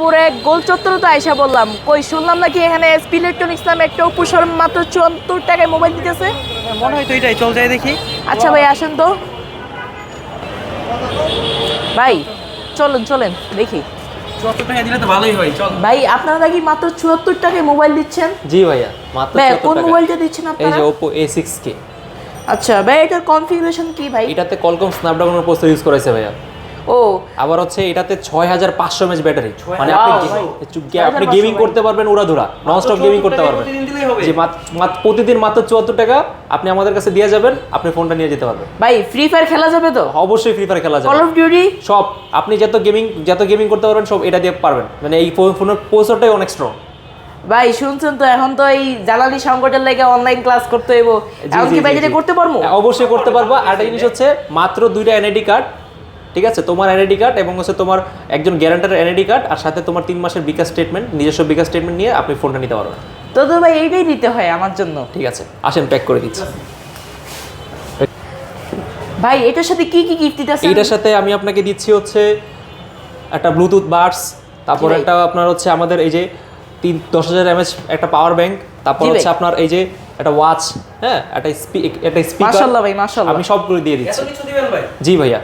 মিরপুর এক গোল চত্বরে তো আইসা বললাম, কই শুনলাম নাকি এখানে এসপি ইলেকট্রনিক্স নামে একটা অপু শোরুম মাত্র ৭৪ টাকায় মোবাইল দিতেছে। মনে হয় তো এটাই, চল যাই দেখি। আচ্ছা ভাই আসেন তো ভাই, চলেন চলেন দেখি। ৭৪ টাকা দিলে তো ভালোই হয়, চল। ভাই আপনারা নাকি মাত্র ৭৪ টাকায় মোবাইল দিচ্ছেন? জি ভাইয়া, মাত্র ভাই ৭৪ কোন টাকা। মোবাইলটা দিচ্ছেন এই আপনারা? যে Oppo A6K। আচ্ছা ভাই, এটার কনফিগারেশন কি ভাই? এটাতে Qualcomm Snapdragon প্রসেসর ইউজ করেছে ভাইয়া। ও আবার হচ্ছে এটাতে 6500 mAh ব্যাটারি, মানে Wow, আপনি ভাই। আপনি গেমিং করতে পারবেন উড়াধুরা, ননস্টপ গেমিং করতে পারবেন। প্রতিদিন দিলেই হবে। যে প্রতিদিন মাত্র ৭৪ টাকা আপনি আমাদের কাছে দিয়ে যাবেন, আপনি ফোনটা নিয়ে যেতে পারবেন। ভাই ফ্রি ফায়ার খেলা যাবে তো? অবশ্যই ফ্রি ফায়ার খেলা কল যাবে, অফ ডিউটি? সব আপনি যত গেমিং করতে পারবেন সব এটা দিয়ে পারবেন। মানে এই ফোনের প্রসেসরটাই অনেক স্ট্রং। ভাই শুনছেন তো, এখন তো এই জ্বালানি সংকটের লেগে অনলাইন ক্লাস করতে হইব, এখন কি ভাই যেটা করতে পারবো? অবশ্যই করতে পারবো। আর একটা জিনিস হচ্ছে মাত্র 2টা এনআইডি কার্ড, ঠিক আছে? তোমার এনআইডি কার্ড এবং হচ্ছে তোমার একজন গ্যারান্টারের এনআইডি কার্ড, আর সাথে তোমার 3 মাসের বিকাশ স্টেটমেন্ট, নিজস্ব বিকাশ স্টেটমেন্ট নিয়ে আপনি ফোনটা নিতে পারবেন। তো তো ভাই এইটাই নিতে হয় আমার জন্য। ঠিক আছে, আসেন প্যাক করে দিচ্ছি। ভাই এটার সাথে কি কি গিফট দিতেছেন? এইটার সাথে আমি আপনাকে দিচ্ছি হচ্ছে একটা ব্লুটুথ বাডস, তারপর জি ভাই। একটা আপনার হচ্ছে আমাদের এই যে 10,000 mAh একটা পাওয়ার ব্যাংক, তারপর জি ভাই। হচ্ছে আপনার এই যে একটা ওয়াচ, হ্যাঁ, একটা স্পিকার। মাশাআল্লাহ ভাই, মাশাআল্লাহ। আমি সবগুলো দিয়ে দিচ্ছি। এত কিছু দিবেন ভাই? জি ভাইয়া।